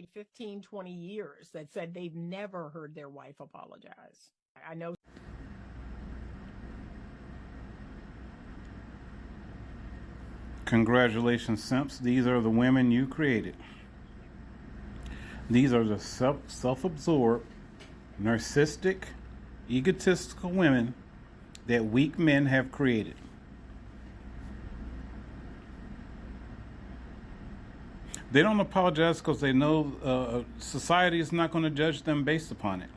15, 20 years that said they've never heard their wife apologize. I know. Congratulations, simps. These are the women you created. These are the self-absorbed, narcissistic, egotistical women that weak men have created. They don't apologize because they know society is not going to judge them based upon it.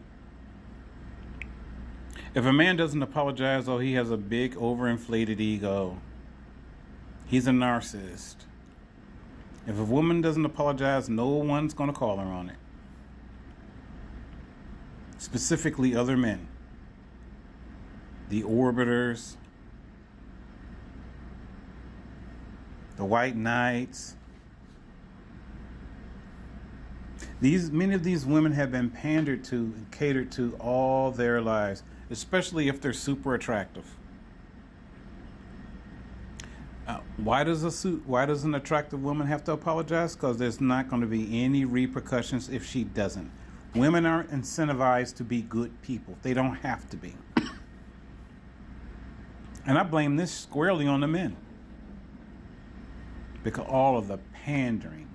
If a man doesn't apologize, oh, he has a big overinflated ego. He's a narcissist. If a woman doesn't apologize, no one's going to call her on it. Specifically, other men. The orbiters, the white knights. Many of these women have been pandered to and catered to all their lives, especially if they're super attractive. Why does an attractive woman have to apologize? Because there's not going to be any repercussions if she doesn't. Women aren't incentivized to be good people. They don't have to be. And I blame this squarely on the men. Because all of the pandering.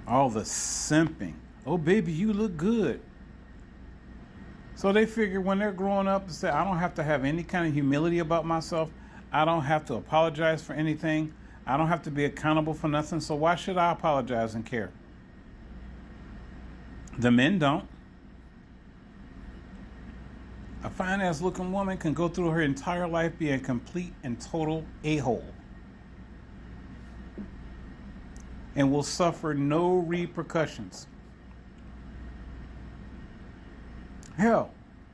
All the simping. Oh, baby, you look good. So they figure when they're growing up to say, I don't have to have any kind of humility about myself. I don't have to apologize for anything. I don't have to be accountable for nothing. So why should I apologize and care? The men don't. A fine-ass looking woman can go through her entire life being a complete and total a-hole. And will suffer no repercussions. Hell,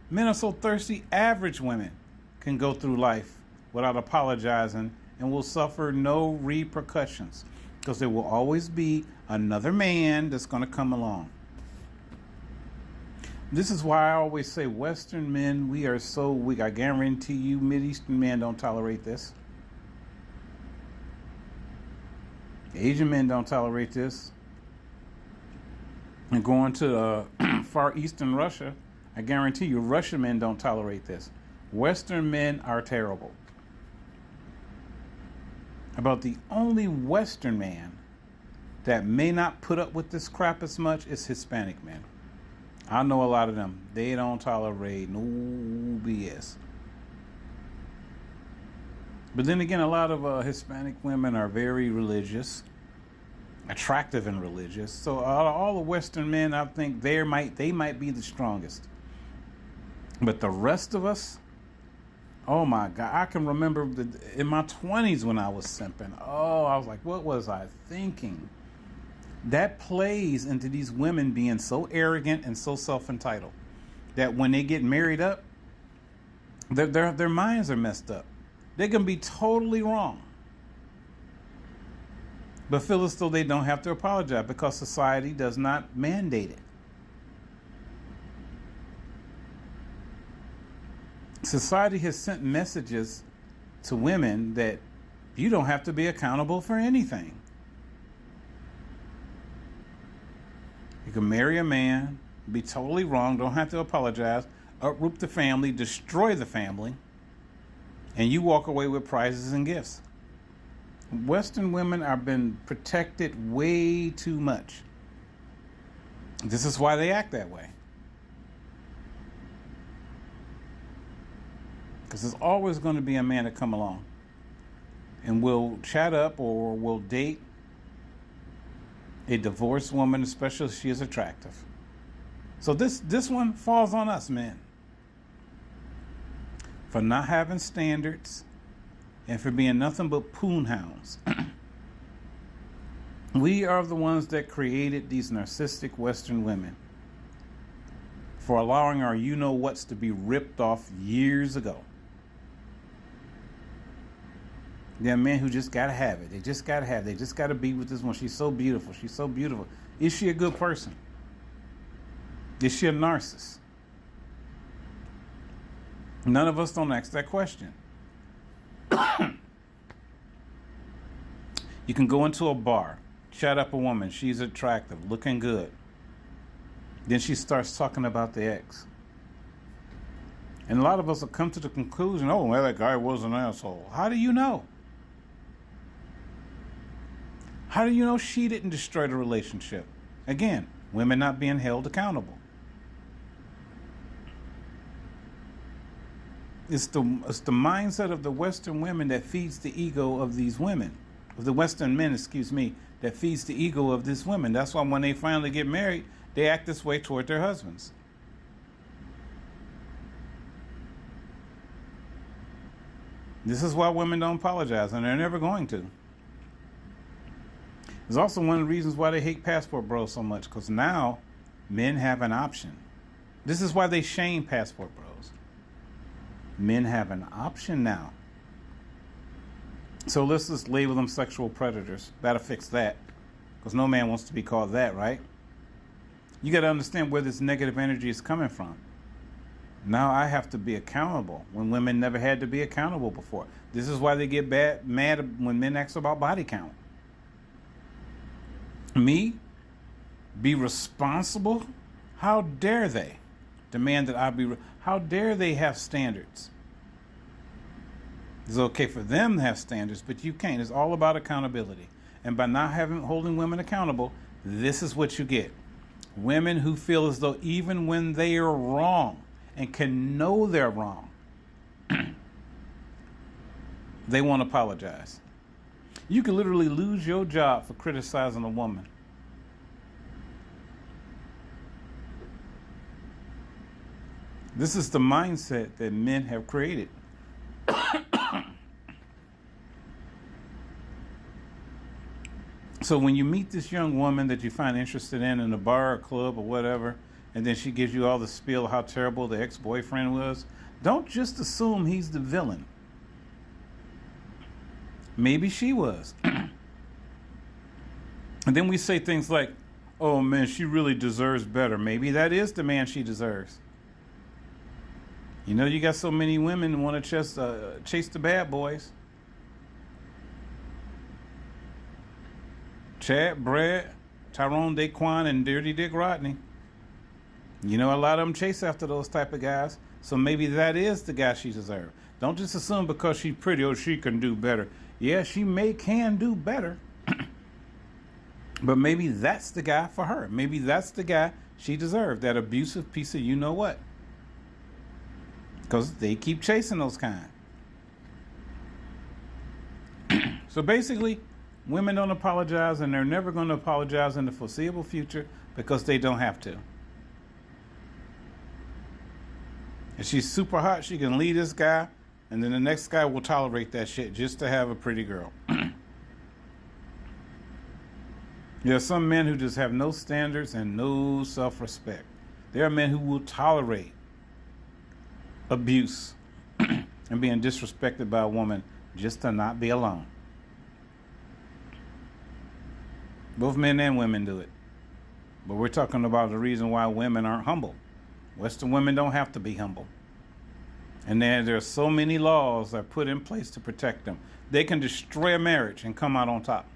men are so thirsty, average women can go through life without apologizing and will suffer no repercussions because there will always be another man that's going to come along. This is why I always say Western men, we are so weak. I guarantee you Mideastern men don't tolerate this. Asian men don't tolerate this. And going to Far Eastern Russia, I guarantee you Russian men don't tolerate this. Western men are terrible. About the only Western man that may not put up with this crap as much is Hispanic men. I know a lot of them. They don't tolerate no BS. But then again, a lot of Hispanic women are very religious, attractive and religious. So all the Western men, I think they might be the strongest. But the rest of us, oh my God, I can remember in my 20s when I was simping. Oh, I was like, what was I thinking? That plays into these women being so arrogant and so self-entitled that when they get married up, their minds are messed up. They can be totally wrong, but feel as though they don't have to apologize because society does not mandate it. Society has sent messages to women that you don't have to be accountable for anything. You can marry a man, be totally wrong, don't have to apologize, uproot the family, destroy the family, and you walk away with prizes and gifts. Western women have been protected way too much. This is why they act that way. Because there's always going to be a man to come along and will chat up or will date a divorced woman, especially if she is attractive. So this one falls on us, men, for not having standards and for being nothing but poon hounds. We are the ones that created these narcissistic Western women for allowing our you-know-whats to be ripped off years ago. There are men who just got to have it. They just got to have it. They just got to be with this one. She's so beautiful. She's so beautiful. Is she a good person? Is she a narcissist? None of us don't ask that question. You can go into a bar, chat up a woman, she's attractive, looking good. Then she starts talking about the ex. And a lot of us will come to the conclusion, oh, well, that guy was an asshole. How do you know? How do you know she didn't destroy the relationship? Again, women not being held accountable. It's the mindset of the Western women that feeds the ego of these women. Of the Western men, that feeds the ego of these women. That's why when they finally get married, they act this way toward their husbands. This is why women don't apologize, and they're never going to. It's also one of the reasons why they hate passport bros so much, because now men have an option. This is why they shame passport bros. Men have an option now. So let's just label them sexual predators. That'll fix that, because no man wants to be called that, right? You got to understand where this negative energy is coming from. Now I have to be accountable when women never had to be accountable before. This is why they get mad when men ask about body count. Me? Be responsible? How dare they demand that I be? How dare they have standards? It's okay for them to have standards, but you can't. It's all about accountability. And by not holding women accountable, this is what you get. Women who feel as though even when they are wrong and can know they're wrong, they won't apologize. You could literally lose your job for criticizing a woman. This is the mindset that men have created. So when you meet this young woman that you find interested in a bar or club or whatever, and then she gives you all the spiel of how terrible the ex-boyfriend was, don't just assume he's the villain. Maybe she was. And then we say things like, oh man, she really deserves better. Maybe that is the man she deserves. You know, you got so many women who want to chase the bad boys. Chad, Brad, Tyrone Daquan, and Dirty Dick Rodney. You know, a lot of them chase after those type of guys. So maybe that is the guy she deserves. Don't just assume because she's pretty, oh, she can do better. Yeah, she can do better. But maybe that's the guy for her. Maybe that's the guy she deserved. That abusive piece of you know what. Because they keep chasing those kind. So basically, women don't apologize, and they're never going to apologize in the foreseeable future because they don't have to. If she's super hot, she can leave this guy, and then the next guy will tolerate that shit just to have a pretty girl. There are some men who just have no standards and no self-respect. There are men who will tolerate abuse and being disrespected by a woman just to not be alone. Both men and women do it. But we're talking about the reason why women aren't humble. Western women don't have to be humble. And there are so many laws that are put in place to protect them. They can destroy a marriage and come out on top.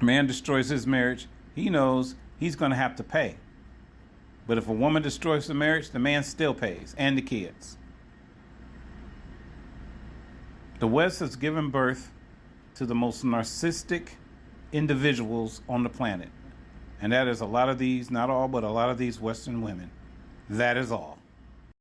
A man destroys his marriage, he knows he's going to have to pay. But if a woman destroys the marriage, the man still pays, and the kids. The West has given birth to the most narcissistic individuals on the planet. And that is a lot of these, not all, but a lot of these Western women. That is all.